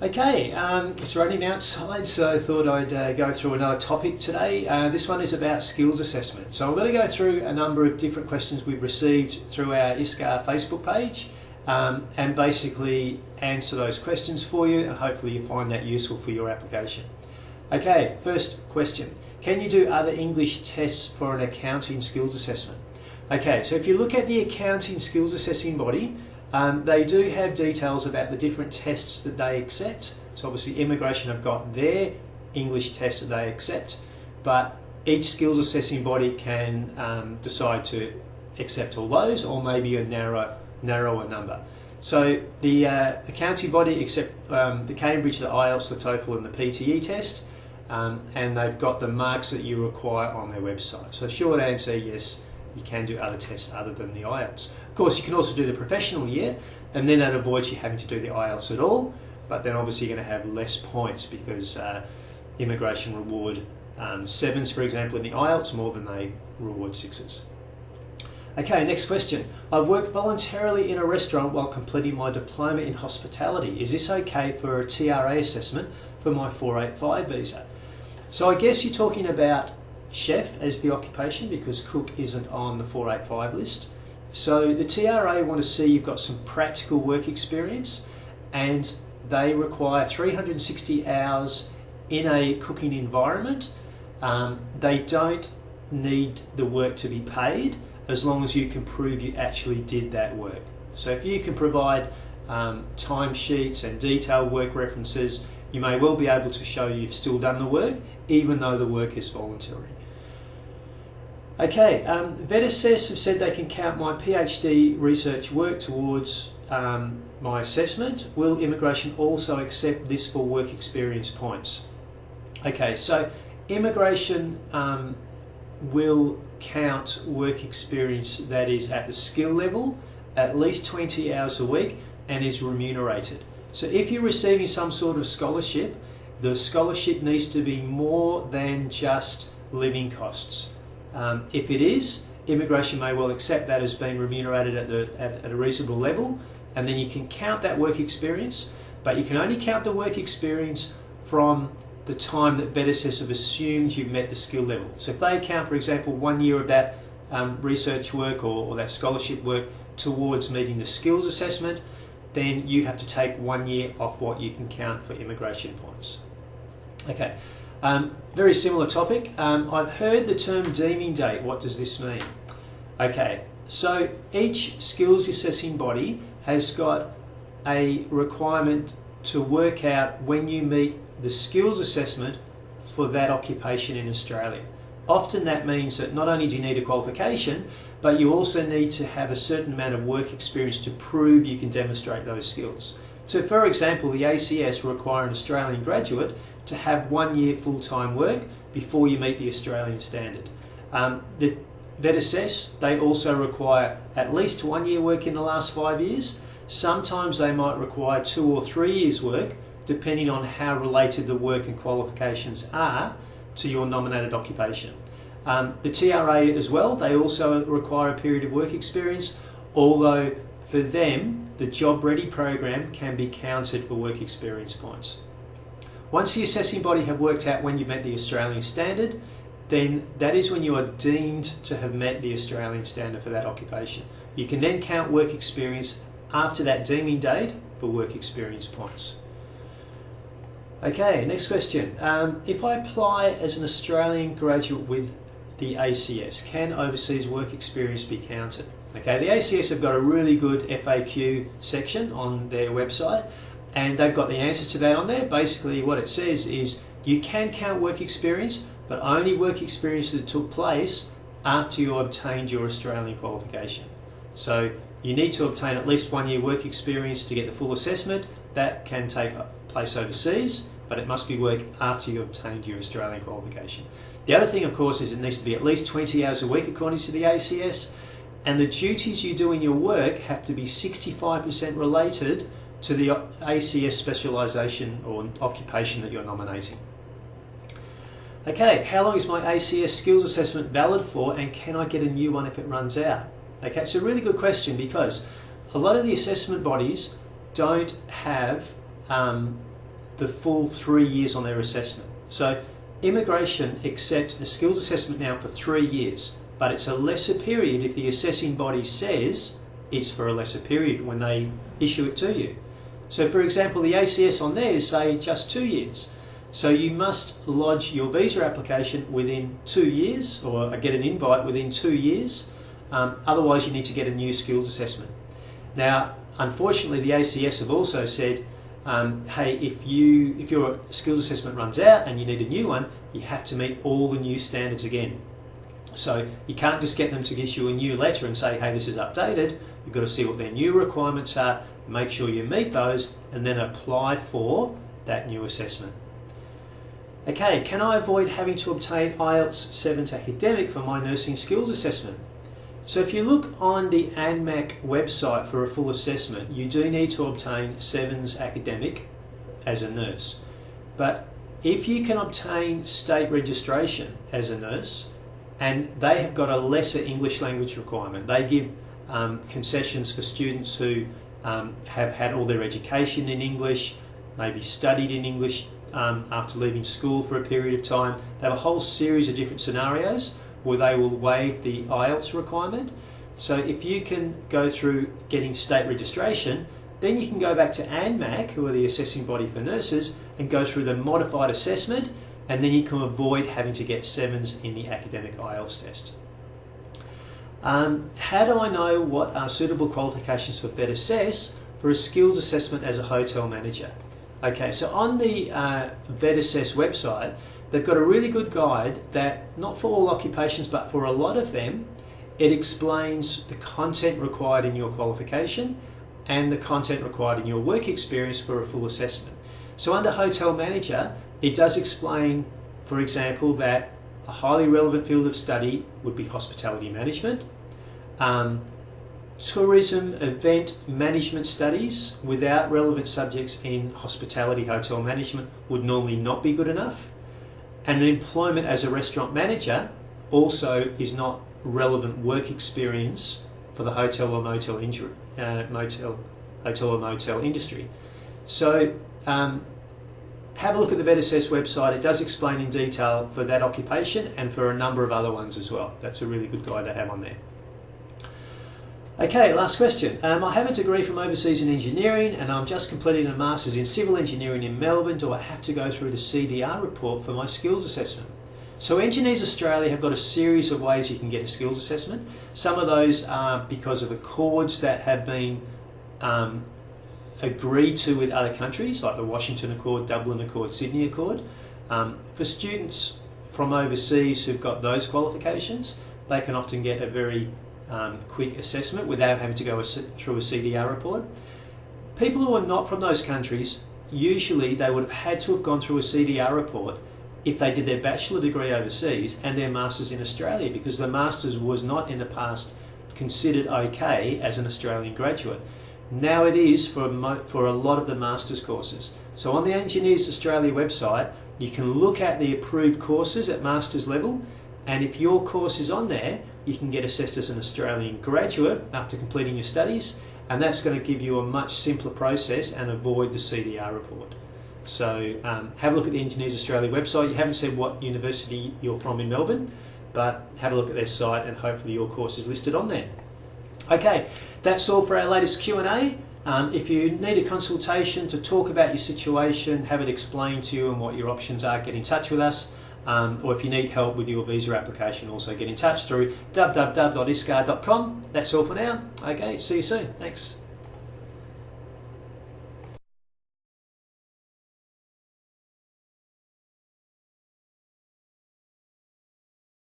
Okay, it's raining outside, so I thought I'd go through another topic today. This one is about skills assessment. So I'm going to go through a number of different questions we've received through our Iscah Facebook page and basically answer those questions for you, and hopefully you find that useful for your application. Okay, first question. Can you do other English tests for an accounting skills assessment? Okay, so if you look at the accounting skills assessing body, they do have details about the different tests that they accept. So obviously immigration have got their English tests that they accept, but each skills assessing body can decide to accept all those, or maybe a narrower number. So the accounting body accept the Cambridge, the IELTS, the TOEFL and the PTE test, and they've got the marks that you require on their website. So short answer, yes, you can do other tests other than the IELTS. Of course, you can also do the professional year, and then that avoids you having to do the IELTS at all, but then obviously you're going to have less points because immigration reward 7s, for example, in the IELTS more than they reward 6s. Okay, next question. I've worked voluntarily in a restaurant while completing my diploma in hospitality. Is this okay for a TRA assessment for my 485 visa? So I guess you're talking about chef as the occupation, because cook isn't on the 485 list. So the TRA want to see you've got some practical work experience, and they require 360 hours in a cooking environment. They don't need the work to be paid as long as you can prove you actually did that work. So if you can provide timesheets and detailed work references, you may well be able to show you've still done the work even though the work is voluntary. Okay, VetAssess have said they can count my PhD research work towards my assessment. Will immigration also accept this for work experience points? Okay, so immigration will count work experience that is at the skill level, at least 20 hours a week, and is remunerated. So if you're receiving some sort of scholarship, the scholarship needs to be more than just living costs. If it is, immigration may well accept that as being remunerated at a reasonable level, and then you can count that work experience, but you can only count the work experience from the time that VetAssess have assumed you've met the skill level. So if they count, for example, 1 year of that research work or that scholarship work towards meeting the skills assessment, then you have to take 1 year off what you can count for immigration points. Okay. Very similar topic. I've heard the term deeming date. What does this mean? Okay, so each skills assessing body has got a requirement to work out when you meet the skills assessment for that occupation in Australia. Often that means that not only do you need a qualification, but you also need to have a certain amount of work experience to prove you can demonstrate those skills. So for example, the ACS require an Australian graduate to have 1 year full-time work before you meet the Australian standard. The VetAssess, they also require at least 1 year work in the last 5 years. Sometimes they might require 2 or 3 years work, depending on how related the work and qualifications are to your nominated occupation. The TRA as well, they also require a period of work experience, although for them, the Job Ready program can be counted for work experience points. Once the assessing body have worked out when you met the Australian standard, then that is when you are deemed to have met the Australian standard for that occupation. You can then count work experience after that deeming date for work experience points. Okay, next question. If I apply as an Australian graduate with the ACS, can overseas work experience be counted? Okay, the ACS have got a really good FAQ section on their website, and they've got the answer to that on there. Basically what it says is you can count work experience, but only work experience that took place after you obtained your Australian qualification. So you need to obtain at least 1 year work experience to get the full assessment. That can take place overseas, but it must be work after you obtained your Australian qualification. The other thing, of course, is it needs to be at least 20 hours a week according to the ACS, and the duties you do in your work have to be 65% related to the ACS specialisation or occupation that you're nominating. Okay, how long is my ACS skills assessment valid for, and can I get a new one if it runs out? Okay, it's a really good question, because a lot of the assessment bodies don't have the full 3 years on their assessment. So immigration accepts a skills assessment now for 3 years, but it's a lesser period if the assessing body says it's for a lesser period when they issue it to you. So for example, the ACS on theirs say just 2 years. So you must lodge your visa application within 2 years, or get an invite within 2 years. Otherwise you need to get a new skills assessment. Now, unfortunately, the ACS have also said, hey, if your skills assessment runs out and you need a new one, you have to meet all the new standards again. So you can't just get them to issue a new letter and say, hey, this is updated. You've got to see what their new requirements are, make sure you meet those, and then apply for that new assessment. Okay, can I avoid having to obtain IELTS 7's academic for my nursing skills assessment? So if you look on the ANMAC website for a full assessment, you do need to obtain 7's academic as a nurse. But if you can obtain state registration as a nurse, and they have got a lesser English language requirement, they give concessions for students who have had all their education in English, maybe studied in English after leaving school for a period of time. They have a whole series of different scenarios where they will waive the IELTS requirement. So if you can go through getting state registration, then you can go back to ANMAC, who are the assessing body for nurses, and go through the modified assessment, and then you can avoid having to get 7's in the academic IELTS test. How do I know what are suitable qualifications for VetAssess for a skills assessment as a hotel manager? Okay, so on the VetAssess website, they've got a really good guide that, not for all occupations, but for a lot of them, it explains the content required in your qualification and the content required in your work experience for a full assessment. So under hotel manager, it does explain, for example, that a highly relevant field of study would be hospitality management. Tourism event management studies without relevant subjects in hospitality hotel management would normally not be good enough. And employment as a restaurant manager also is not relevant work experience for the hotel or motel industry. So have a look at the VetAssess website. It does explain in detail for that occupation and for a number of other ones as well. That's a really good guide to have on there. Okay, last question. I have a degree from overseas in engineering and I'm just completing a Masters in Civil Engineering in Melbourne. Do I have to go through the CDR report for my skills assessment? So Engineers Australia have got a series of ways you can get a skills assessment. Some of those are because of accords that have been agreed to with other countries, like the Washington Accord, Dublin Accord, Sydney Accord. For students from overseas who've got those qualifications, they can often get a very quick assessment without having to go through a CDR report. People who are not from those countries, usually they would have had to have gone through a CDR report if they did their bachelor degree overseas and their Masters in Australia, because the Masters was not in the past considered okay as an Australian graduate. Now it is for a lot of the Masters courses. So on the Engineers Australia website, you can look at the approved courses at Masters level, and if your course is on there, you can get assessed as an Australian graduate after completing your studies, and that's going to give you a much simpler process and avoid the CDR report. So have a look at the Engineers Australia website. You haven't said what university you're from in Melbourne, but have a look at their site and hopefully your course is listed on there. Okay, that's all for our latest Q&A. If you need a consultation to talk about your situation, have it explained to you and what your options are, get in touch with us. Or if you need help with your visa application, also get in touch through www.iscah.com. That's all for now. Okay, see you soon. Thanks.